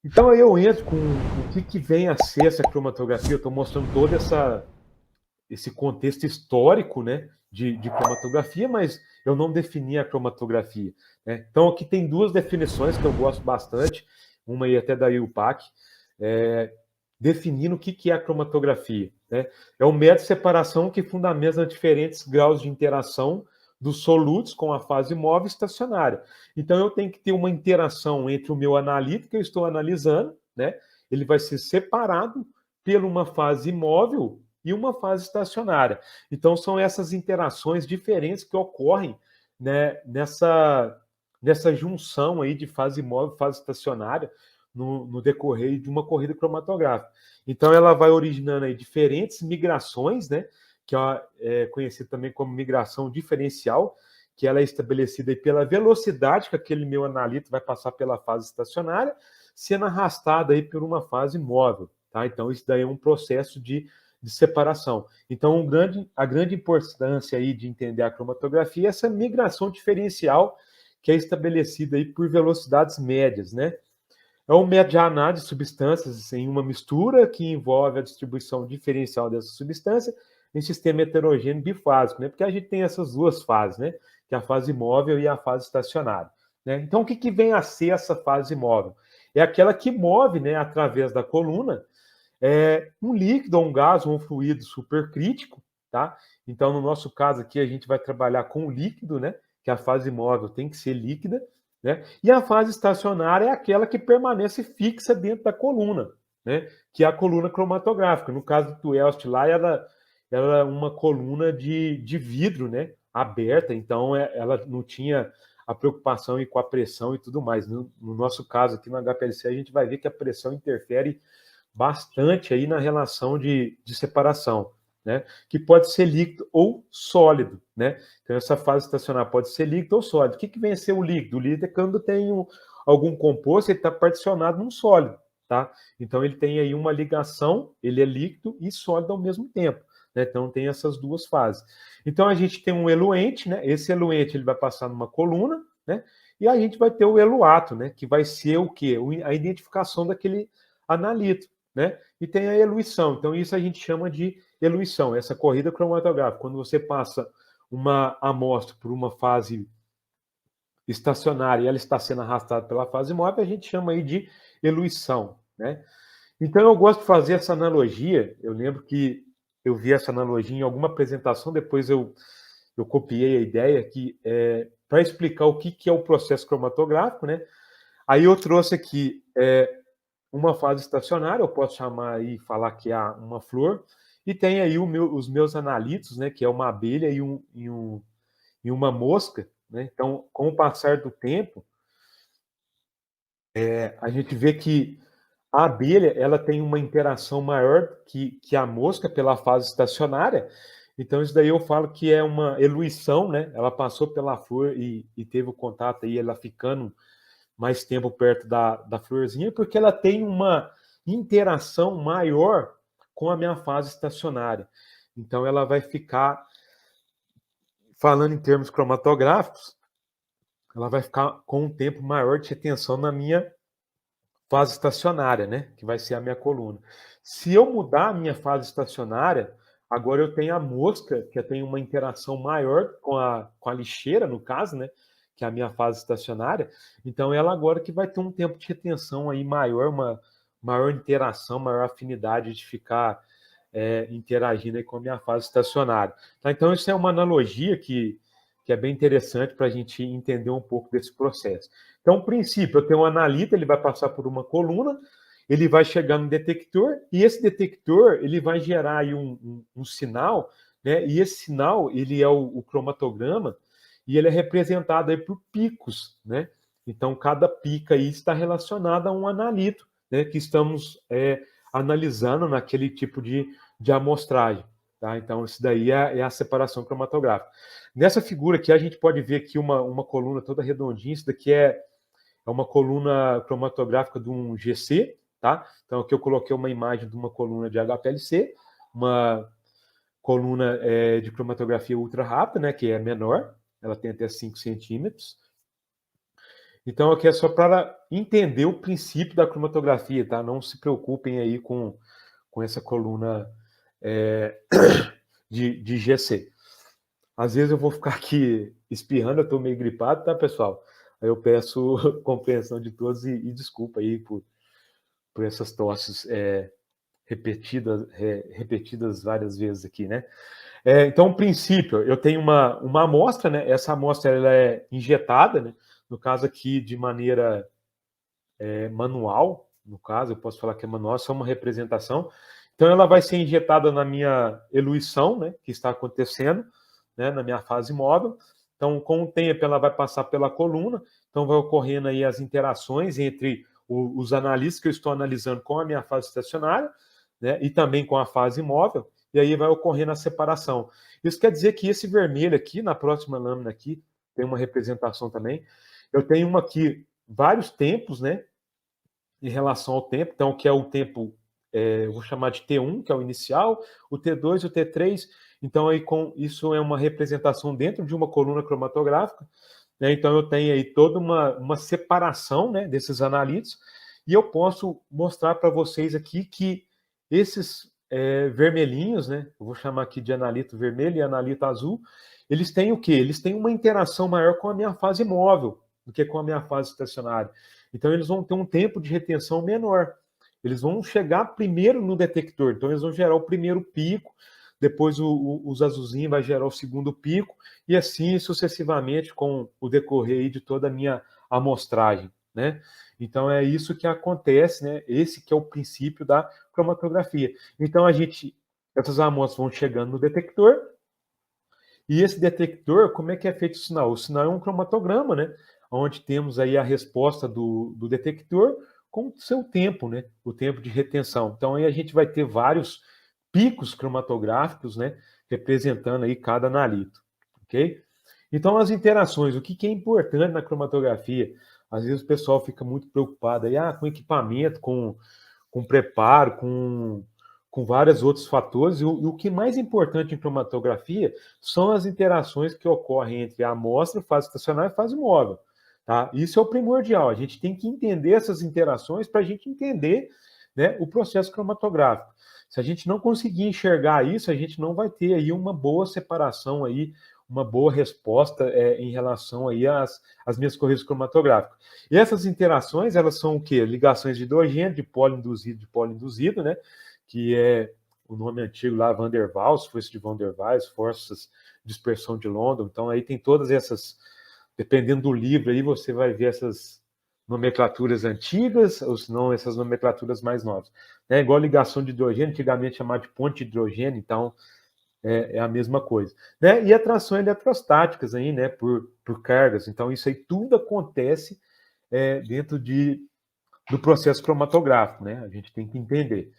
Então aí eu entro com o que vem a ser essa cromatografia. Eu estou mostrando todo esse contexto histórico, né, de cromatografia, mas eu não defini a cromatografia, né? Então aqui tem duas definições que eu gosto bastante, uma aí até da IUPAC, definindo o que é a cromatografia, né? É um método de separação que fundamenta diferentes graus de interação dos solutos com a fase móvel e estacionária. Então eu tenho que ter uma interação entre o meu analito que eu estou analisando, né? Ele vai ser separado por uma fase móvel e uma fase estacionária. Então, são essas interações diferentes que ocorrem, né, nessa junção aí de fase móvel e fase estacionária no decorrer de uma corrida cromatográfica. Então, ela vai originando aí diferentes migrações, né, que é conhecida também como migração diferencial, que ela é estabelecida aí pela velocidade que aquele meu analito vai passar pela fase estacionária, sendo arrastada aí por uma fase móvel. Tá? Então, isso daí é um processo de separação. Então, a grande importância aí de entender a cromatografia é essa migração diferencial que é estabelecida aí por velocidades médias, né? É um método de análise de substâncias em uma mistura que envolve a distribuição diferencial dessa substância em sistema heterogêneo bifásico, né? Porque a gente tem essas duas fases, né? Que é a fase móvel e a fase estacionária. Né? Então, o que vem a ser essa fase móvel? É aquela que move, né, através da coluna, um líquido, um gás ou um fluido supercrítico, tá? Então, no nosso caso aqui, a gente vai trabalhar com o líquido, né? Que a fase móvel tem que ser líquida, né? E a fase estacionária é aquela que permanece fixa dentro da coluna, né? Que é a coluna cromatográfica. No caso do Twelst lá, ela é uma coluna de vidro, né? Aberta, então ela não tinha a preocupação com a pressão e tudo mais. No nosso caso aqui no HPLC, a gente vai ver que a pressão interfere bastante aí na relação de separação, né? Que pode ser líquido ou sólido, né? Então, essa fase estacionária pode ser líquido ou sólido. O que vem a ser o líquido? O líquido é quando tem algum composto, ele está particionado num sólido, tá? Então, ele tem aí uma ligação, ele é líquido e sólido ao mesmo tempo, né? Então, tem essas duas fases. Então, a gente tem um eluente, né? Esse eluente, ele vai passar numa coluna, né? E a gente vai ter o eluato, né? Que vai ser o quê? A identificação daquele analito, né? E tem a eluição. Então, isso a gente chama de eluição, essa corrida cromatográfica. Quando você passa uma amostra por uma fase estacionária e ela está sendo arrastada pela fase móvel, a gente chama aí de eluição, né? Então, eu gosto de fazer essa analogia. Eu lembro que eu vi essa analogia em alguma apresentação, depois eu copiei a ideia que para explicar o que é o processo cromatográfico, né? Aí eu trouxe aqui uma fase estacionária, eu posso chamar e falar que há uma flor, e tem aí os meus analitos, né, que é uma abelha e uma mosca. Né? Então, com o passar do tempo, a gente vê que a abelha ela tem uma interação maior que a mosca pela fase estacionária. Então, isso daí eu falo que é uma eluição, né? Ela passou pela flor e teve o contato aí, ela ficando mais tempo perto da florzinha, porque ela tem uma interação maior com a minha fase estacionária. Então, ela vai ficar, falando em termos cromatográficos, ela vai ficar com um tempo maior de retenção na minha fase estacionária, né? Que vai ser a minha coluna. Se eu mudar a minha fase estacionária, agora eu tenho a mosca, que tem uma interação maior com a lixeira, no caso, né? Que é a minha fase estacionária. Então, ela agora que vai ter um tempo de retenção aí maior, uma maior interação, maior afinidade de ficar interagindo aí com a minha fase estacionária. Tá? Então, isso é uma analogia que é bem interessante para a gente entender um pouco desse processo. Então, o princípio, eu tenho um analita, ele vai passar por uma coluna, ele vai chegar no detector, e esse detector ele vai gerar aí um sinal, né? E esse sinal ele é o cromatograma, e ele é representado aí por picos, né? Então, cada pica aí está relacionada a um analito, né? Que estamos analisando naquele tipo de amostragem. Tá? Então, isso daí é a separação cromatográfica. Nessa figura aqui, a gente pode ver aqui uma coluna toda redondinha. Isso daqui é uma coluna cromatográfica de um GC. Tá? Então, aqui eu coloquei uma imagem de uma coluna de HPLC, uma coluna de cromatografia ultra rápida, né, que é menor, ela tem até 5 centímetros. Então, aqui é só para entender o princípio da cromatografia, tá? Não se preocupem aí com essa coluna é, de GC. Às vezes eu vou ficar aqui espirrando, eu estou meio gripado, tá, pessoal? Aí eu peço compreensão de todos e desculpa aí por essas tosses repetidas várias vezes aqui, né? Então, o princípio, eu tenho uma amostra, né? Essa amostra ela é injetada, né? No caso aqui, de maneira manual, no caso, eu posso falar que é manual, só uma representação. Então, ela vai ser injetada na minha eluição, né? Que está acontecendo, né? Na minha fase móvel. Então, com o tempo, ela vai passar pela coluna. Então, vai ocorrendo aí as interações entre os analistas que eu estou analisando com a minha fase estacionária, né? E também com a fase móvel. E aí vai ocorrendo a separação. Isso quer dizer que esse vermelho aqui, na próxima lâmina aqui, tem uma representação também. Eu tenho uma aqui, vários tempos, né? Em relação ao tempo, então, que é o tempo, eu vou chamar de T1, que é o inicial, o T2 e o T3. Então, aí, isso é uma representação dentro de uma coluna cromatográfica, né? Então, eu tenho aí toda uma separação, né, desses analitos, e eu posso mostrar para vocês aqui que esses vermelhinhos, né, eu vou chamar aqui de analito vermelho e analito azul, eles têm o quê? Eles têm uma interação maior com a minha fase móvel do que com a minha fase estacionária. Então, eles vão ter um tempo de retenção menor. Eles vão chegar primeiro no detector, então eles vão gerar o primeiro pico, depois os azulzinhos vai gerar o segundo pico, e assim sucessivamente com o decorrer aí de toda a minha amostragem, né? Então é isso que acontece, né? Esse que é o princípio da cromatografia. Então essas amostras vão chegando no detector, e esse detector, como é que é feito o sinal? O sinal é um cromatograma, né? Onde temos aí a resposta do detector com o seu tempo, né? O tempo de retenção. Então aí a gente vai ter vários picos cromatográficos, né? Representando aí cada analito, ok? Então as interações, o que é importante na cromatografia? Às vezes o pessoal fica muito preocupado aí, com equipamento, com preparo, com vários outros fatores. E o que é mais importante em cromatografia são as interações que ocorrem entre a amostra, fase estacionária e fase móvel. Tá? Isso é o primordial. A gente tem que entender essas interações para a gente entender, né, o processo cromatográfico. Se a gente não conseguir enxergar isso, a gente não vai ter aí uma boa separação aí, uma boa resposta em relação aí às minhas correntes cromatográficas. E essas interações, elas são o quê? Ligações de hidrogênio, de polo induzido, né? Que é o nome antigo lá, Van der Waals, força de Van der Waals, forças de dispersão de London. Então, aí tem todas essas, dependendo do livro, aí você vai ver essas nomenclaturas antigas, ou se não, essas nomenclaturas mais novas. É igual ligação de hidrogênio, antigamente chamada de ponte de hidrogênio, então é a mesma coisa. Né? E atrações eletrostáticas aí, né, por cargas. Então, isso aí tudo acontece dentro do processo cromatográfico, né? A gente tem que entender.